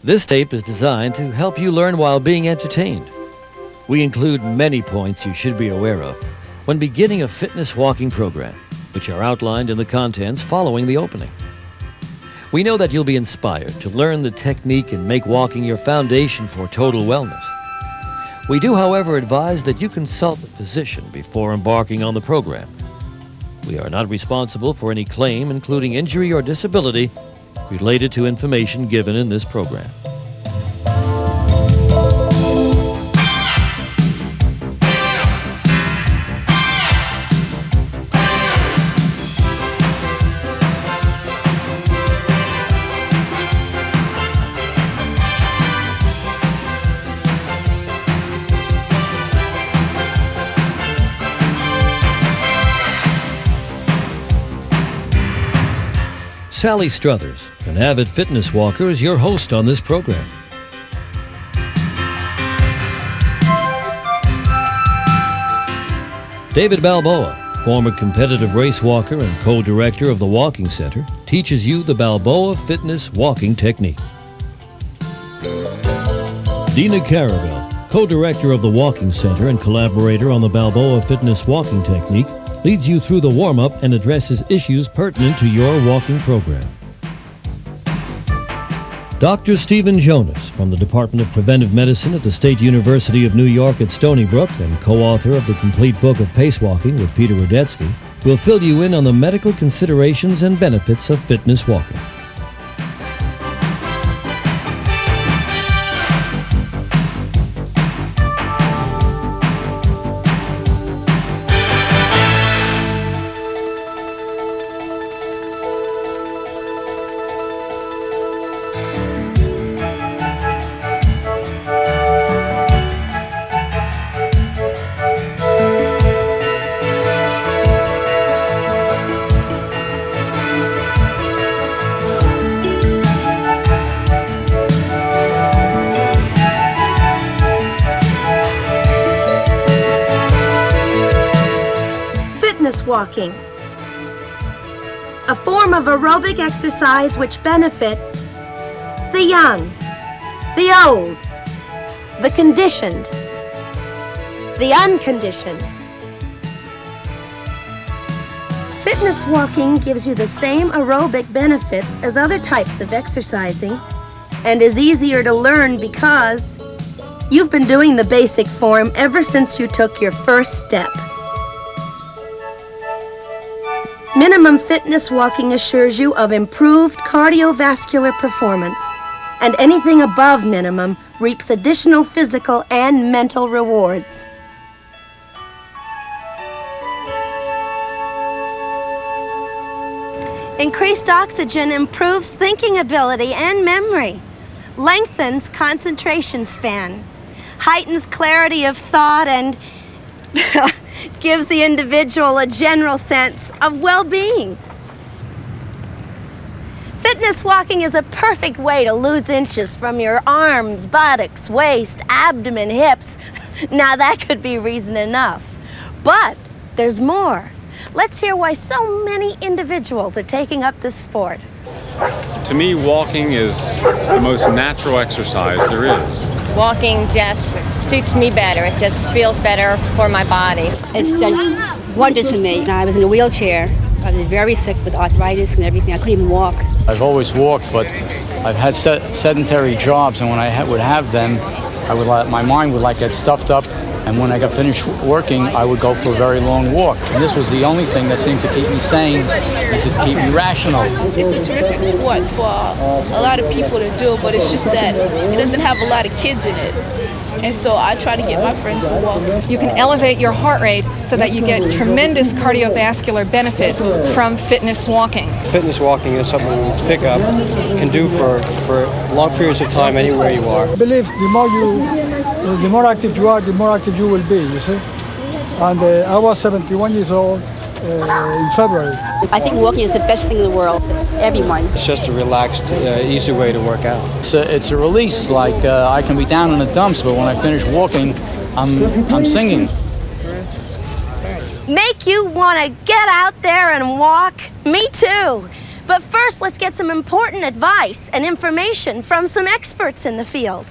This tape is designed to help you learn while being entertained. We include many points you should be aware of when beginning a fitness walking program, which are outlined in the contents following the opening. We know that you'll be inspired to learn the technique and make walking your foundation for total wellness. We do, however, advise that you consult a physician before embarking on the program. We are not responsible for any claim, including injury or disability, related to information given in this program. Sally Struthers, an avid fitness walker, is your host on this program. David Balboa, former competitive race walker and co-director of the Walking Center, teaches you the Balboa Fitness Walking Technique. Dina Caravel, co-director of the Walking Center and collaborator on the Balboa Fitness Walking Technique, leads you through the warm-up and addresses issues pertinent to your walking program. Dr. Stephen Jonas, from the Department of Preventive Medicine at the State University of New York at Stony Brook and co-author of the complete book of Pace Walking with Peter Rudetsky, will fill you in on the medical considerations and benefits of fitness walking. Walking, a form of aerobic exercise which benefits the young, the old, the conditioned, the unconditioned. Fitness walking gives you the same aerobic benefits as other types of exercising and is easier to learn because you've been doing the basic form ever since you took your first step. Minimum fitness walking assures you of improved cardiovascular performance, and anything above minimum reaps additional physical and mental rewards. Increased oxygen improves thinking ability and memory, lengthens concentration span, heightens clarity of thought, and gives the individual a general sense of well-being. Fitness walking is a perfect way to lose inches from your arms, buttocks, waist, abdomen, hips. Now that could be reason enough. But there's more. Let's hear why so many individuals are taking up this sport. To me, walking is the most natural exercise there is. Walking just suits me better. It just feels better for my body. It's done wonders for me. I was in a wheelchair. I was very sick with arthritis and everything. I couldn't even walk. I've always walked, but I've had sedentary jobs, and when I would have them, my mind would get stuffed up, and when I got finished working, I would go for a very long walk. And this was the only thing that seemed to keep me sane and to keep me rational. It's a terrific sport for a lot of people to do, but it's just that it doesn't have a lot of kids in it. And so I try to get my friends to walk. You can elevate your heart rate so that you get tremendous cardiovascular benefit from fitness walking. Fitness walking is something you pick up, can do for long periods of time anywhere you are. I believe the more active you are, the more active you will be, you see. And I was 71 years old in February. I think walking is the best thing in the world for everyone. It's just a relaxed, easy way to work out. It's a release, I can be down in the dumps, but when I finish walking, I'm singing. Make you want to get out there and walk? Me too. But first, let's get some important advice and information from some experts in the field.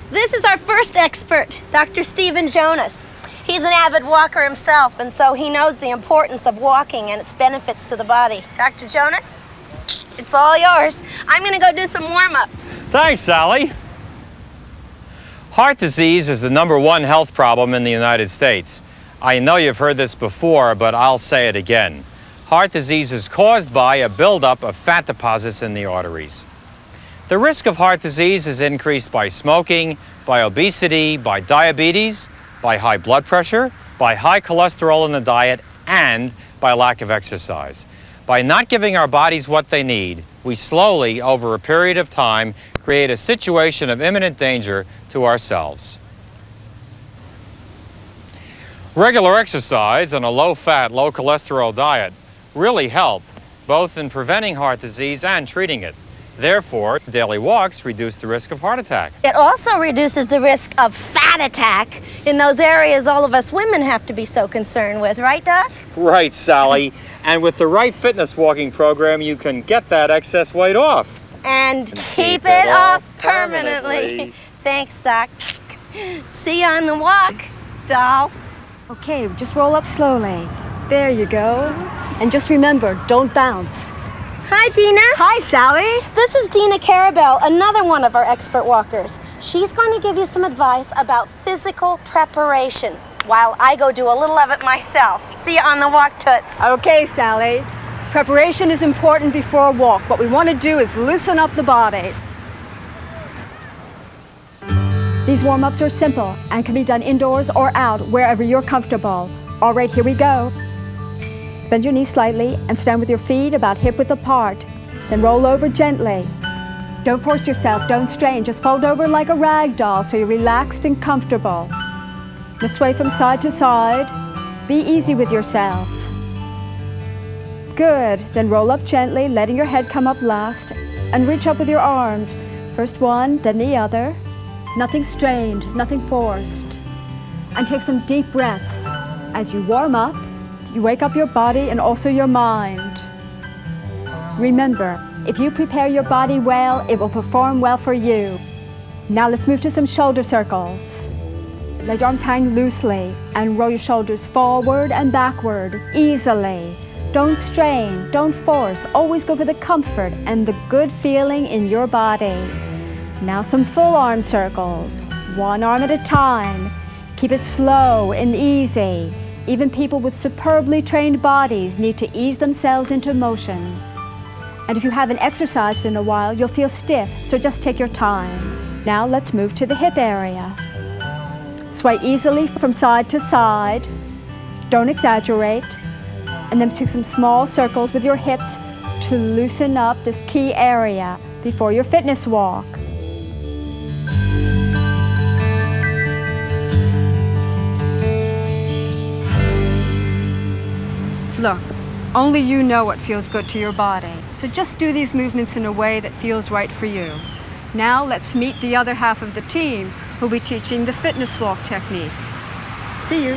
This is our first expert, Dr. Stephen Jonas. He's an avid walker himself, and so he knows the importance of walking and its benefits to the body. Dr. Jonas, it's all yours. I'm going to go do some warm-ups. Thanks, Sally. Heart disease is the #1 health problem in the United States. I know you've heard this before, but I'll say it again. Heart disease is caused by a buildup of fat deposits in the arteries. The risk of heart disease is increased by smoking, by obesity, by diabetes, by high blood pressure, by high cholesterol in the diet, and by lack of exercise. By not giving our bodies what they need, we slowly, over a period of time, create a situation of imminent danger to ourselves. Regular exercise and a low-fat, low-cholesterol diet really help, both in preventing heart disease and treating it. Therefore, daily walks reduce the risk of heart attack. It also reduces the risk of fat attack in those areas all of us women have to be so concerned with, right, Doc? Right, Sally. And with the right fitness walking program, you can get that excess weight off. And keep it off permanently. Thanks, Doc. See you on the walk, doll. Okay, just roll up slowly. There you go. And just remember, don't bounce. Hi, Dina. Hi, Sally. This is Dina Carabell, another one of our expert walkers. She's going to give you some advice about physical preparation while I go do a little of it myself. See you on the walk, Toots. Okay, Sally. Preparation is important before a walk. What we want to do is loosen up the body. These warm-ups are simple and can be done indoors or out, wherever you're comfortable. All right, here we go. Bend your knees slightly and stand with your feet about hip-width apart. Then roll over gently. Don't force yourself, don't strain. Just fold over like a rag doll so you're relaxed and comfortable. Now sway from side to side. Be easy with yourself. Good. Then roll up gently, letting your head come up last, and reach up with your arms. First one, then the other. Nothing strained, nothing forced. And take some deep breaths. As you warm up, you wake up your body and also your mind. Remember, if you prepare your body well, it will perform well for you. Now let's move to some shoulder circles. Let your arms hang loosely and roll your shoulders forward and backward easily. Don't strain, don't force. Always go for the comfort and the good feeling in your body. Now some full arm circles, one arm at a time. Keep it slow and easy. Even people with superbly trained bodies need to ease themselves into motion. And if you haven't exercised in a while, you'll feel stiff, so just take your time. Now let's move to the hip area. Sway easily from side to side. Don't exaggerate. And then take some small circles with your hips to loosen up this key area before your fitness walk. Look, only you know what feels good to your body. So just do these movements in a way that feels right for you. Now let's meet the other half of the team who'll be teaching the fitness walk technique. See you.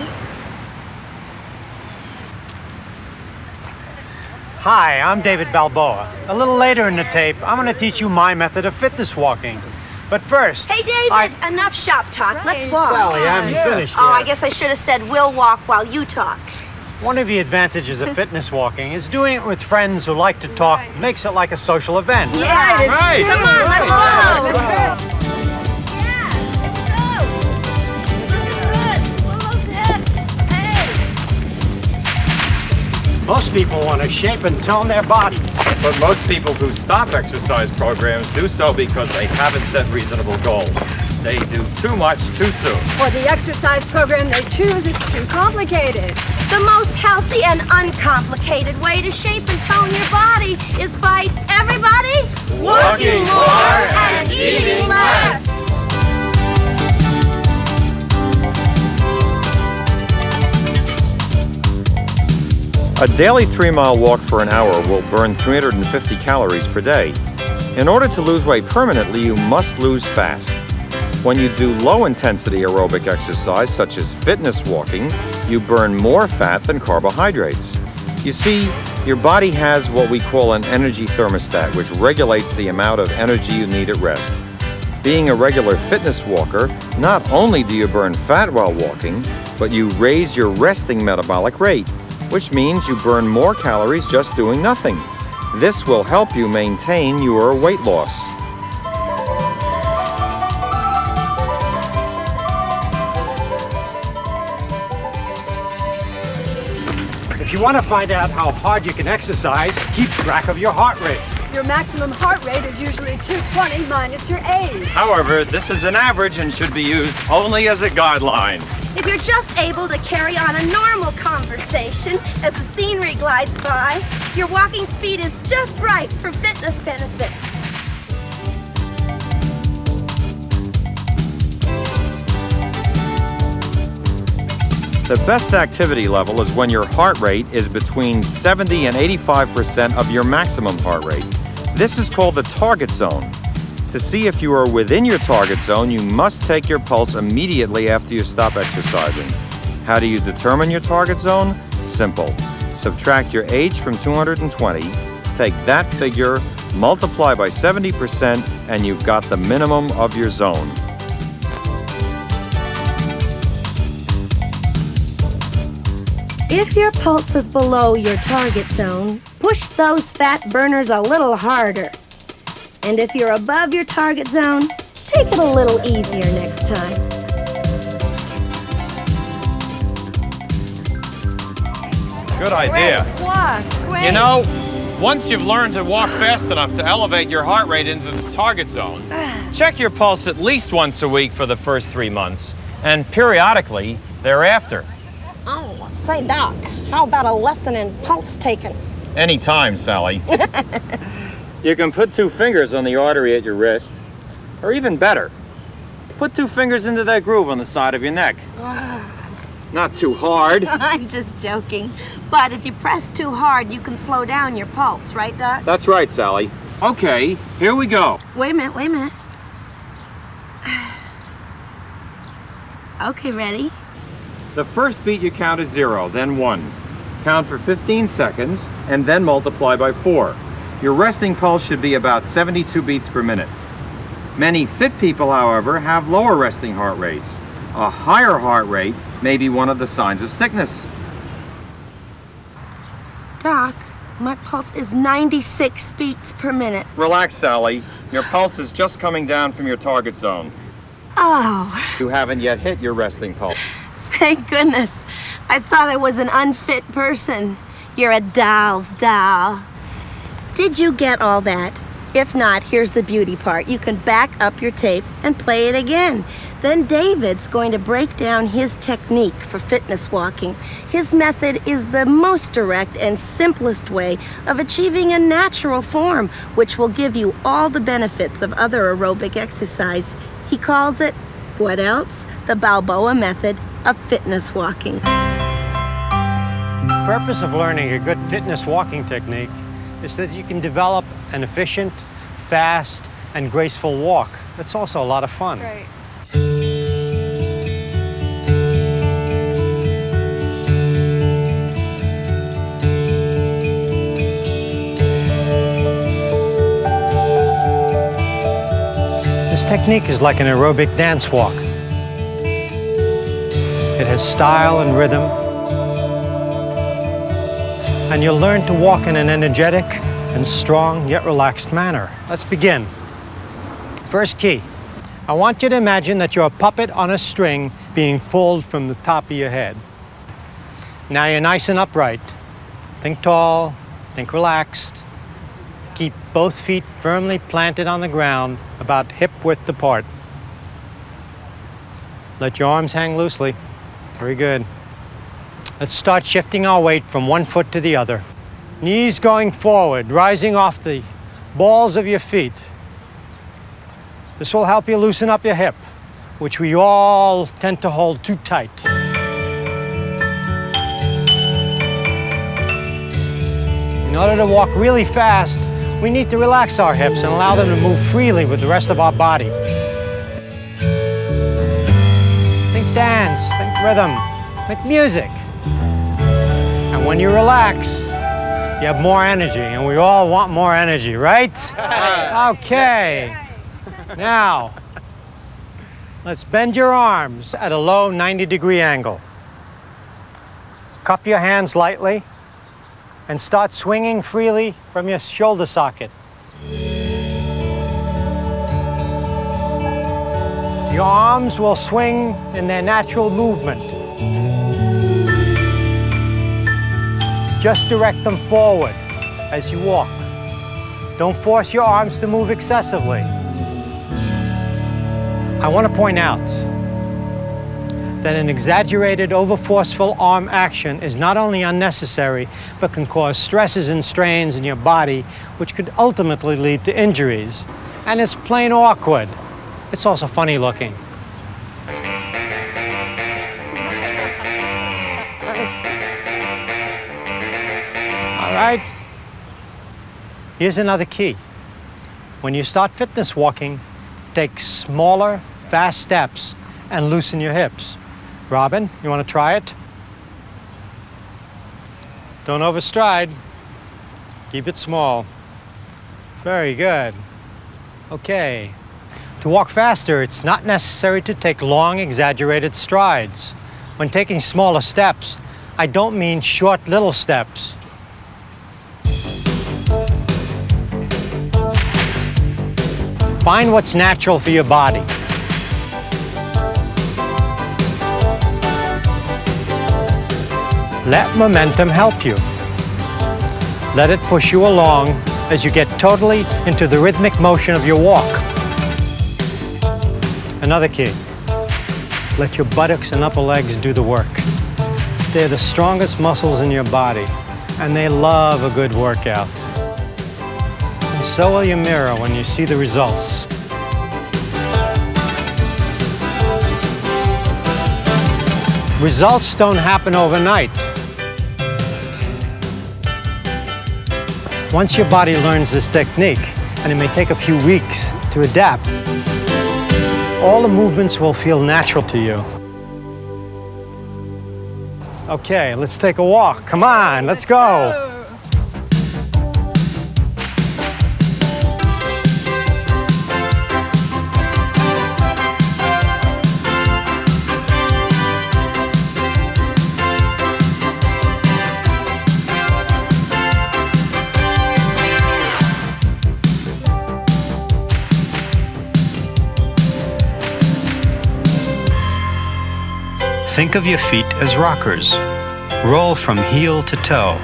Hi, I'm David Balboa. A little later in the tape, I'm going to teach you my method of fitness walking. But first... Hey, David, enough shop talk. Let's walk. Sally, I haven't finished yet. Oh, I guess I should have said we'll walk while you talk. One of the advantages of fitness walking is doing it with friends who like to talk makes it like a social event. Yeah, it's true. Come on, let's go. Most people want to shape and tone their bodies. But most people who stop exercise programs do so because they haven't set reasonable goals. They do too much too soon. Or the exercise program they choose is too complicated. The most healthy and uncomplicated way to shape and tone your body is by everybody walking more and eating less. A daily 3-mile walk for an hour will burn 350 calories per day. In order to lose weight permanently, you must lose fat. When you do low-intensity aerobic exercise, such as fitness walking, you burn more fat than carbohydrates. You see, your body has what we call an energy thermostat, which regulates the amount of energy you need at rest. Being a regular fitness walker, not only do you burn fat while walking, but you raise your resting metabolic rate, which means you burn more calories just doing nothing. This will help you maintain your weight loss. If you want to find out how hard you can exercise, keep track of your heart rate. Your maximum heart rate is usually 220 minus your age. However, this is an average and should be used only as a guideline. If you're just able to carry on a normal conversation as the scenery glides by, your walking speed is just right for fitness benefits. The best activity level is when your heart rate is between 70 and 85% of your maximum heart rate. This is called the target zone. To see if you are within your target zone, you must take your pulse immediately after you stop exercising. How do you determine your target zone? Simple. Subtract your age from 220, take that figure, multiply by 70%, and you've got the minimum of your zone. If your pulse is below your target zone, push those fat burners a little harder. And if you're above your target zone, take it a little easier next time. Good idea. Great. You know, once you've learned to walk fast enough to elevate your heart rate into the target zone, check your pulse at least once a week for the first 3 months, and periodically thereafter. Oh, say, Doc, how about a lesson in pulse taking? Anytime, Sally. You can put 2 fingers on the artery at your wrist, or even better, put 2 fingers into that groove on the side of your neck. Not too hard. I'm just joking. But if you press too hard, you can slow down your pulse, right, Doc? That's right, Sally. Okay, here we go. Wait a minute. Okay, ready? The first beat you count is 0, then 1. Count for 15 seconds, and then multiply by 4. Your resting pulse should be about 72 beats per minute. Many fit people, however, have lower resting heart rates. A higher heart rate may be one of the signs of sickness. Doc, my pulse is 96 beats per minute. Relax, Sally. Your pulse is just coming down from your target zone. Oh, You haven't yet hit your resting pulse. thank goodness. I thought I was an unfit person. You're a doll's doll. Did you get all that? If not, here's the beauty part. You can back up your tape and play it again. Then David's going to break down his technique for fitness walking. His method is the most direct and simplest way of achieving a natural form, which will give you all the benefits of other aerobic exercise. He calls it, what else? The Balboa method of fitness walking. The purpose of learning a good fitness walking technique is that you can develop an efficient, fast, and graceful walk. That's also a lot of fun. Right. This technique is like an aerobic dance walk. It has style and rhythm, and you'll learn to walk in an energetic and strong yet relaxed manner. Let's begin. First key, I want you to imagine that you're a puppet on a string being pulled from the top of your head. Now you're nice and upright. Think tall, think relaxed. Keep both feet firmly planted on the ground, about hip width apart. Let your arms hang loosely. Very good. Let's start shifting our weight from one foot to the other. Knees going forward, rising off the balls of your feet. This will help you loosen up your hip, which we all tend to hold too tight. In order to walk really fast, we need to relax our hips and allow them to move freely with the rest of our body. Think dance, think rhythm, think music. And when you relax, You have more energy, and we all want more energy, right? Okay. Now, let's bend your arms at a low 90-degree angle. Cup your hands lightly and start swinging freely from your shoulder socket. Your arms will swing in their natural movement. Just direct them forward as you walk. Don't force your arms to move excessively. I want to point out that an exaggerated, over-forceful arm action is not only unnecessary, but can cause stresses and strains in your body, which could ultimately lead to injuries. And it's plain awkward. It's also funny looking. All right. Here's another key. When you start fitness walking, take smaller, fast steps and loosen your hips. Robin, you want to try it? Don't overstride. Keep it small. Very good. Okay. To walk faster, it's not necessary to take long, exaggerated strides. When taking smaller steps, I don't mean short little steps. Find what's natural for your body. Let momentum help you. Let it push you along as you get totally into the rhythmic motion of your walk. Another key. Let your buttocks and upper legs do the work. They're the strongest muscles in your body, and they love a good workout. And so will your mirror when you see the results. Results don't happen overnight. Once your body learns this technique, and it may take a few weeks to adapt, all the movements will feel natural to you. Okay, let's take a walk. Come on, let's go. Think of your feet as rockers. Roll from heel to toe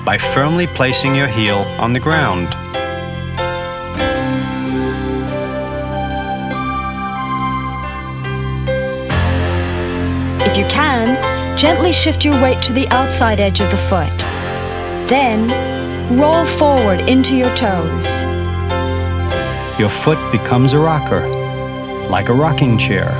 by firmly placing your heel on the ground. If you can, gently shift your weight to the outside edge of the foot. Then, roll forward into your toes. Your foot becomes a rocker, like a rocking chair.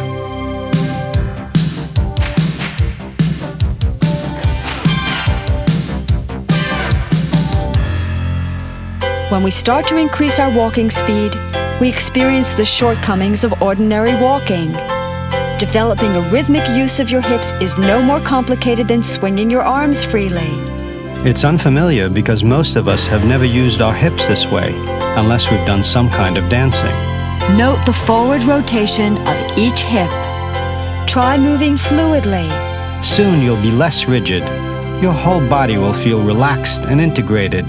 When we start to increase our walking speed, we experience the shortcomings of ordinary walking. Developing a rhythmic use of your hips is no more complicated than swinging your arms freely. It's unfamiliar because most of us have never used our hips this way, unless we've done some kind of dancing. Note the forward rotation of each hip. Try moving fluidly. Soon you'll be less rigid. Your whole body will feel relaxed and integrated.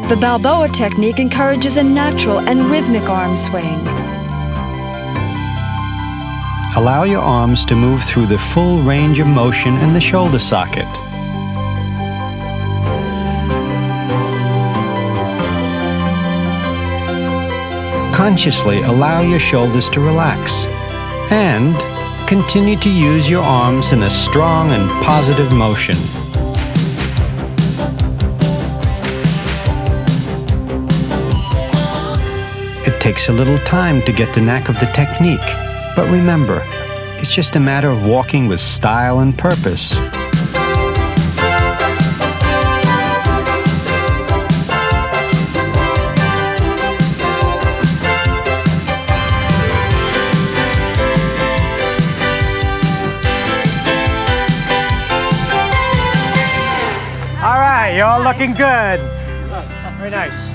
The balboa technique encourages a natural and rhythmic arm swing. Allow your arms to move through the full range of motion in the shoulder socket. Consciously allow your shoulders to relax and continue to use your arms in a strong and positive motion. It takes a little time to get the knack of the technique, but remember, it's just a matter of walking with style and purpose. Hey, you're all looking good. Very nice.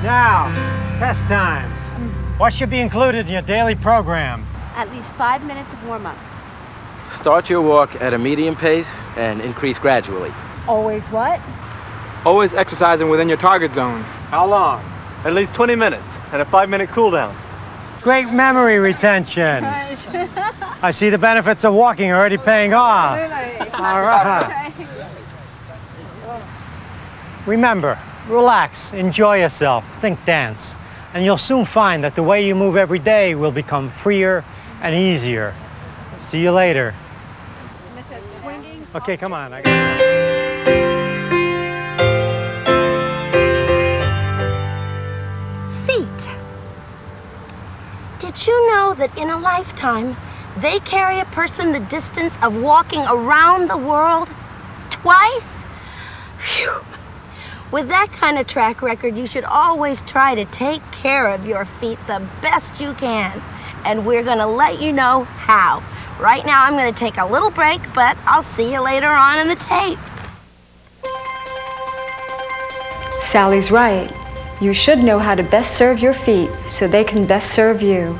Now, test time. What should be included in your daily program? At least 5 minutes of warm-up. Start your walk at a medium pace and increase gradually. Always what? Always exercising within your target zone. How long? At least 20 minutes and a 5-minute cool down. Great memory retention. I see the benefits of walking already paying off. All right. Remember, relax, enjoy yourself, think dance, and you'll soon find that the way you move every day will become freer and easier. See you later. Okay, come on. Feet. Did you know that in a lifetime, they carry a person the distance of walking around the world twice? Phew. With that kind of track record, you should always try to take care of your feet the best you can. And we're gonna let you know how. Right now, I'm gonna take a little break, but I'll see you later on in the tape. Sally's right. You should know how to best serve your feet so they can best serve you.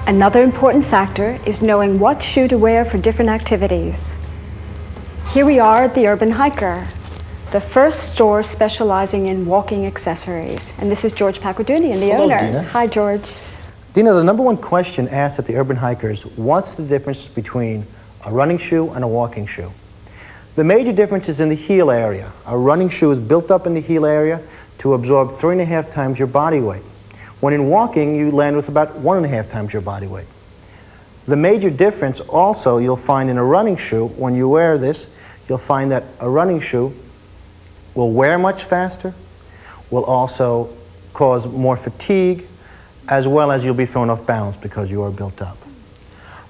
Another important factor is knowing what shoe to wear for different activities. Here we are at the Urban Hiker, the first store specializing in walking accessories. And this is George Pacquiducci, the owner. Dina. Hi, George. Dina, the number one question asked at the Urban Hikers, what's the difference between a running shoe and a walking shoe? The major difference is in the heel area. A running shoe is built up in the heel area to absorb 3.5 times your body weight. When in walking, you land with about 1.5 times your body weight. The major difference also you'll find in a running shoe, when you wear this, you'll find that a running shoe will wear much faster, will also cause more fatigue, as well as you'll be thrown off balance because you are built up.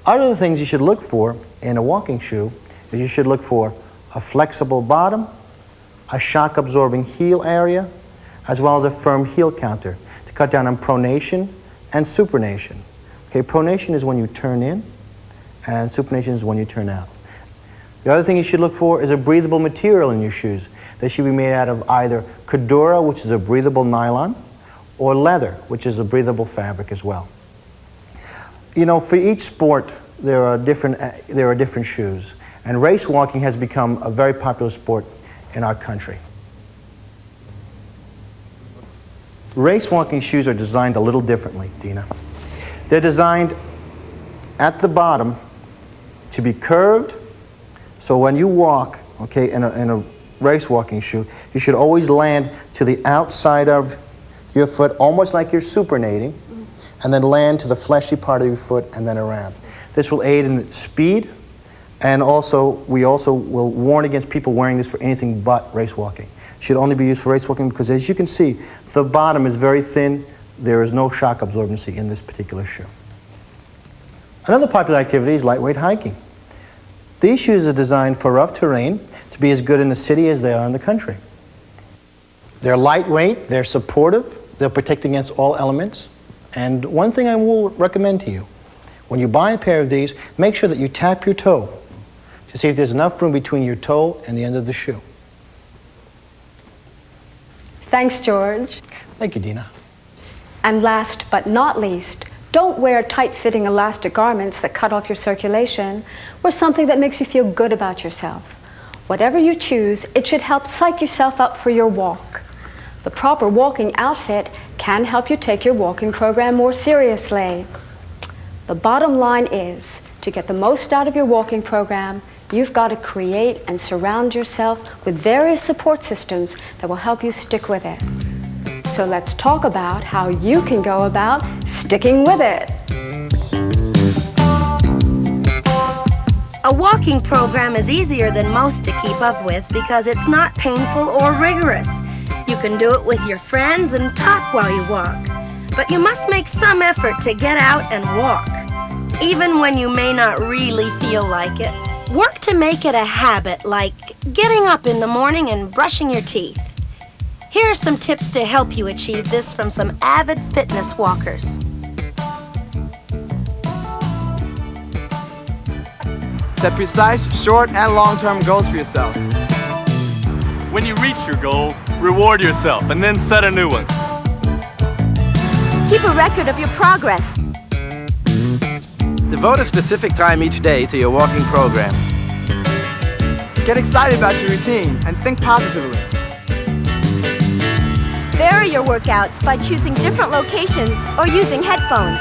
Other things you should look for in a walking shoe is you should look for a flexible bottom, a shock-absorbing heel area, as well as a firm heel counter to cut down on pronation and supination. Okay, pronation is when you turn in, and supination is when you turn out. The other thing you should look for is a breathable material in your shoes. They should be made out of either Cordura, which is a breathable nylon, or leather, which is a breathable fabric as well. You know, for each sport, there are different shoes, and race walking has become a very popular sport in our country. Race walking shoes are designed a little differently, Dina. They're designed at the bottom to be curved, so when you walk, okay, in a race walking shoe, you should always land to the outside of your foot, almost like you're supinating, and then land to the fleshy part of your foot and then around. This will aid in its speed, and we also will warn against people wearing this for anything but race walking. It should only be used for race walking because, as you can see, the bottom is very thin. There is no shock absorbency in this particular shoe. Another popular activity is lightweight hiking. These shoes are designed for rough terrain to be as good in the city as they are in the country. They're lightweight, they're supportive, they'll protect against all elements. And one thing I will recommend to you, when you buy a pair of these, make sure that you tap your toe to see if there's enough room between your toe and the end of the shoe. Thanks, George. Thank you, Dina. And last but not least, don't wear tight-fitting elastic garments that cut off your circulation. Wear something that makes you feel good about yourself. Whatever you choose, it should help psych yourself up for your walk. The proper walking outfit can help you take your walking program more seriously. The bottom line is, to get the most out of your walking program, you've got to create and surround yourself with various support systems that will help you stick with it. So let's talk about how you can go about sticking with it. A walking program is easier than most to keep up with because it's not painful or rigorous. You can do it with your friends and talk while you walk. But you must make some effort to get out and walk, even when you may not really feel like it. Work to make it a habit, like getting up in the morning and brushing your teeth. Here are some tips to help you achieve this from some avid fitness walkers. Set precise, short, and long-term goals for yourself. When you reach your goal, reward yourself and then set a new one. Keep a record of your progress. Devote a specific time each day to your walking program. Get excited about your routine and think positively. Vary your workouts by choosing different locations or using headphones.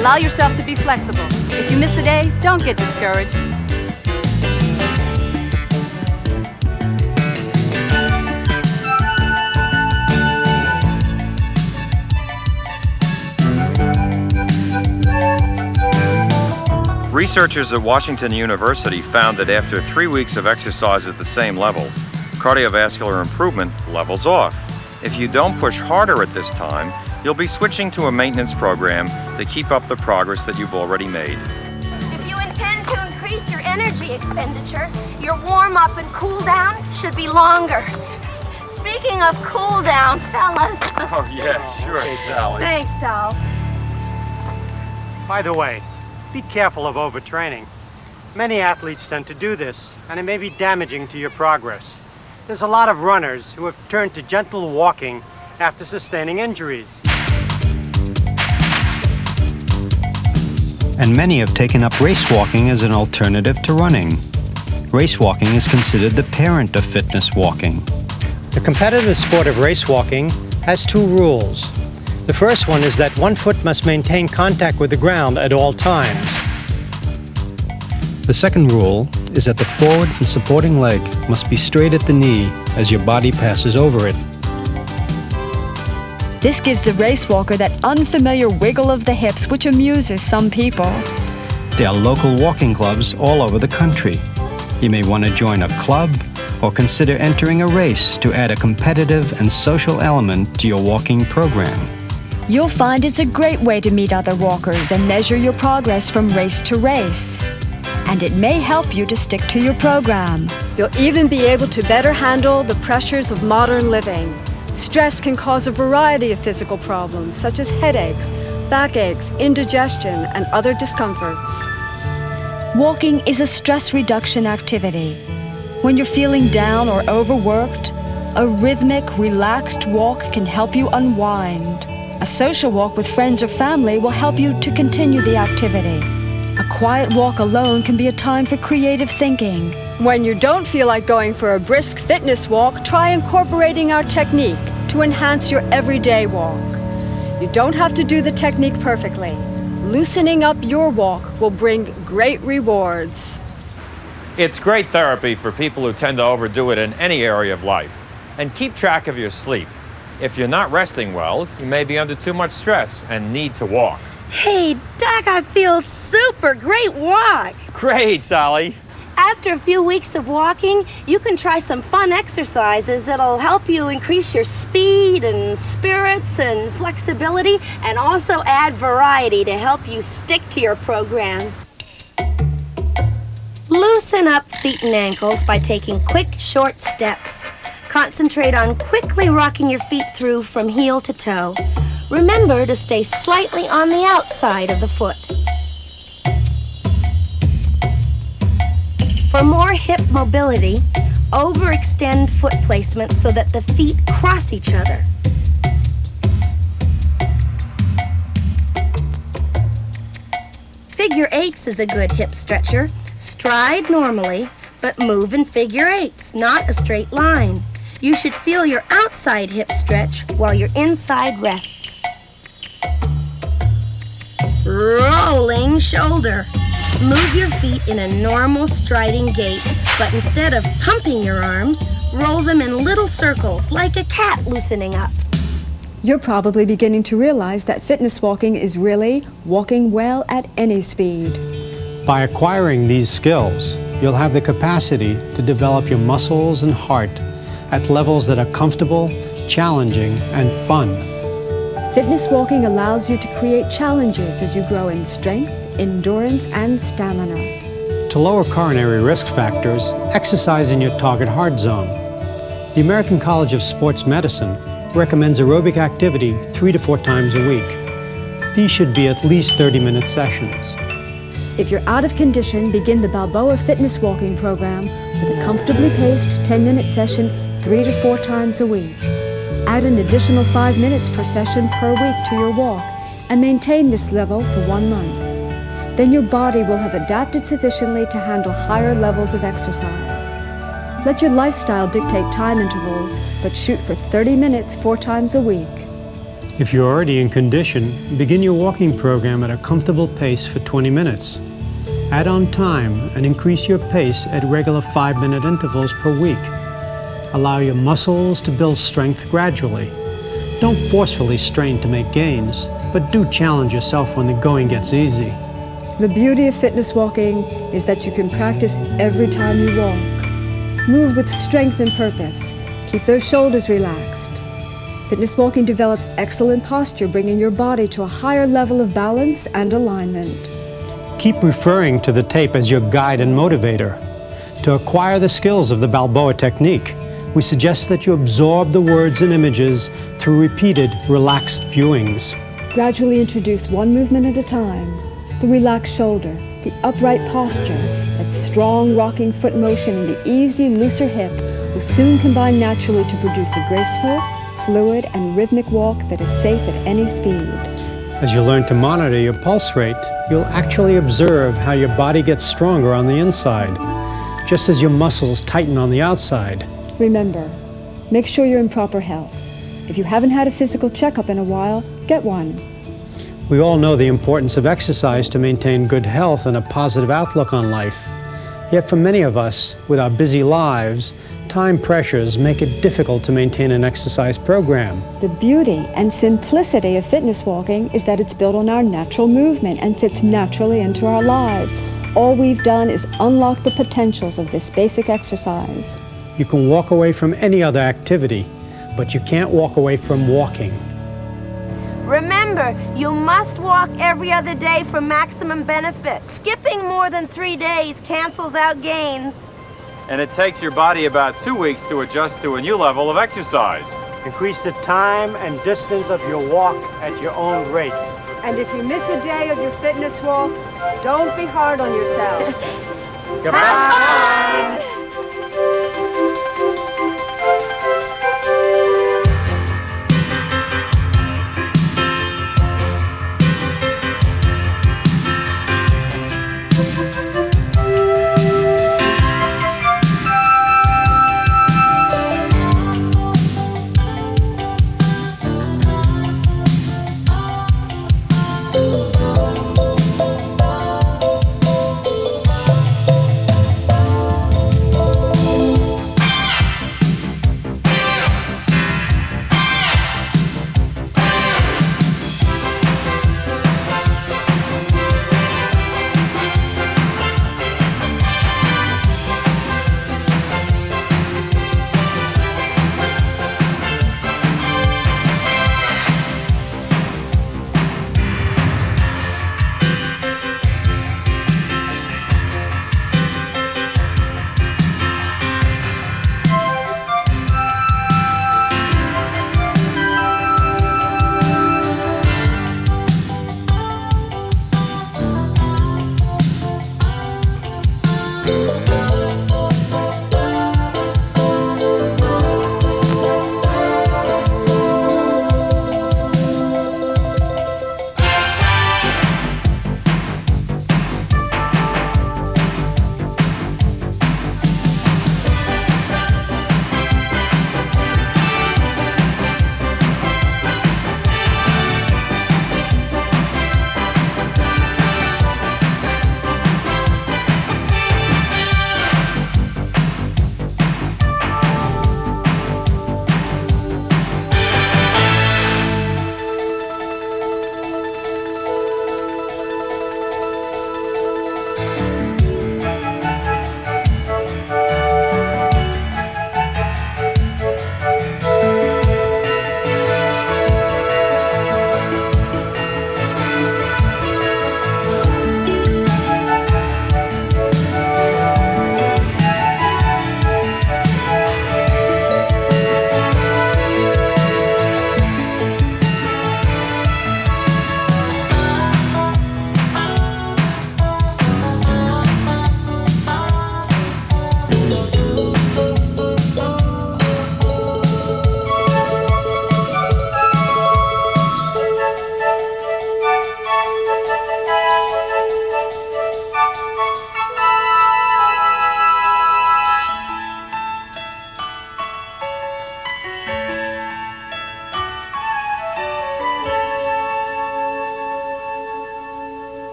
Allow yourself to be flexible. If you miss a day, don't get discouraged. Researchers at Washington University found that after 3 weeks of exercise at the same level, cardiovascular improvement levels off. If you don't push harder at this time, you'll be switching to a maintenance program to keep up the progress that you've already made. If you intend to increase your energy expenditure, your warm-up and cool-down should be longer. Speaking of cool-down, fellas. Oh, yeah, sure, Sally. Thanks, Dolph. By the way, be careful of overtraining. Many athletes tend to do this, and it may be damaging to your progress. There's a lot of runners who have turned to gentle walking after sustaining injuries. And many have taken up racewalking as an alternative to running. Racewalking is considered the parent of fitness walking. The competitive sport of racewalking has 2 rules. The first one is that one foot must maintain contact with the ground at all times. The second rule is that the forward and supporting leg must be straight at the knee as your body passes over it. This gives the race walker that unfamiliar wiggle of the hips which amuses some people. There are local walking clubs all over the country. You may want to join a club or consider entering a race to add a competitive and social element to your walking program. You'll find it's a great way to meet other walkers and measure your progress from race to race. And it may help you to stick to your program. You'll even be able to better handle the pressures of modern living. Stress can cause a variety of physical problems, such as headaches, backaches, indigestion, and other discomforts. Walking is a stress reduction activity. When you're feeling down or overworked, a rhythmic, relaxed walk can help you unwind. A social walk with friends or family will help you to continue the activity. A quiet walk alone can be a time for creative thinking. When you don't feel like going for a brisk fitness walk, try incorporating our technique to enhance your everyday walk. You don't have to do the technique perfectly. Loosening up your walk will bring great rewards. It's great therapy for people who tend to overdo it in any area of life. And keep track of your sleep. If you're not resting well, you may be under too much stress and need to walk. Hey, Doc, I feel super great walk. Great, Sally. After a few weeks of walking, you can try some fun exercises that'll help you increase your speed and spirits and flexibility, and also add variety to help you stick to your program. Loosen up feet and ankles by taking quick, short steps. Concentrate on quickly rocking your feet through from heel to toe. Remember to stay slightly on the outside of the foot. For more hip mobility, overextend foot placement so that the feet cross each other. Figure eights is a good hip stretcher. Stride normally, but move in figure eights, not a straight line. You should feel your outside hip stretch while your inside rests. Rolling shoulder. Move your feet in a normal striding gait, but instead of pumping your arms, roll them in little circles like a cat loosening up. You're probably beginning to realize that fitness walking is really walking well at any speed. By acquiring these skills, you'll have the capacity to develop your muscles and heart at levels that are comfortable, challenging, and fun. Fitness walking allows you to create challenges as you grow in strength, endurance, and stamina. To lower coronary risk factors, exercise in your target heart zone. The American College of Sports Medicine recommends aerobic activity 3 to 4 times a week. These should be at least 30-minute sessions. If you're out of condition, begin the Balboa fitness walking program with a comfortably paced 10-minute session 3 to 4 times a week. Add an additional 5 minutes per session per week to your walk and maintain this level for 1 month. Then your body will have adapted sufficiently to handle higher levels of exercise. Let your lifestyle dictate time intervals, but shoot for 30 minutes 4 times a week. If you're already in condition, begin your walking program at a comfortable pace for 20 minutes. Add on time and increase your pace at regular 5-minute intervals per week. Allow your muscles to build strength gradually. Don't forcefully strain to make gains, but do challenge yourself when the going gets easy. The beauty of fitness walking is that you can practice every time you walk. Move with strength and purpose. Keep those shoulders relaxed. Fitness walking develops excellent posture, bringing your body to a higher level of balance and alignment. Keep referring to the tape as your guide and motivator. To acquire the skills of the Balboa technique, we suggest that you absorb the words and images through repeated, relaxed viewings. Gradually introduce one movement at a time. The relaxed shoulder, the upright posture, that strong rocking foot motion, and the easy, looser hip will soon combine naturally to produce a graceful, fluid, and rhythmic walk that is safe at any speed. As you learn to monitor your pulse rate, you'll actually observe how your body gets stronger on the inside, just as your muscles tighten on the outside. Remember, make sure you're in proper health. If you haven't had a physical checkup in a while, get one. We all know the importance of exercise to maintain good health and a positive outlook on life. Yet for many of us, with our busy lives, time pressures make it difficult to maintain an exercise program. The beauty and simplicity of fitness walking is that it's built on our natural movement and fits naturally into our lives. All we've done is unlock the potentials of this basic exercise. You can walk away from any other activity, but you can't walk away from walking. Remember, you must walk every other day for maximum benefit. Skipping more than 3 days cancels out gains. And it takes your body about 2 weeks to adjust to a new level of exercise. Increase the time and distance of your walk at your own rate. And if you miss a day of your fitness walk, don't be hard on yourself. Goodbye.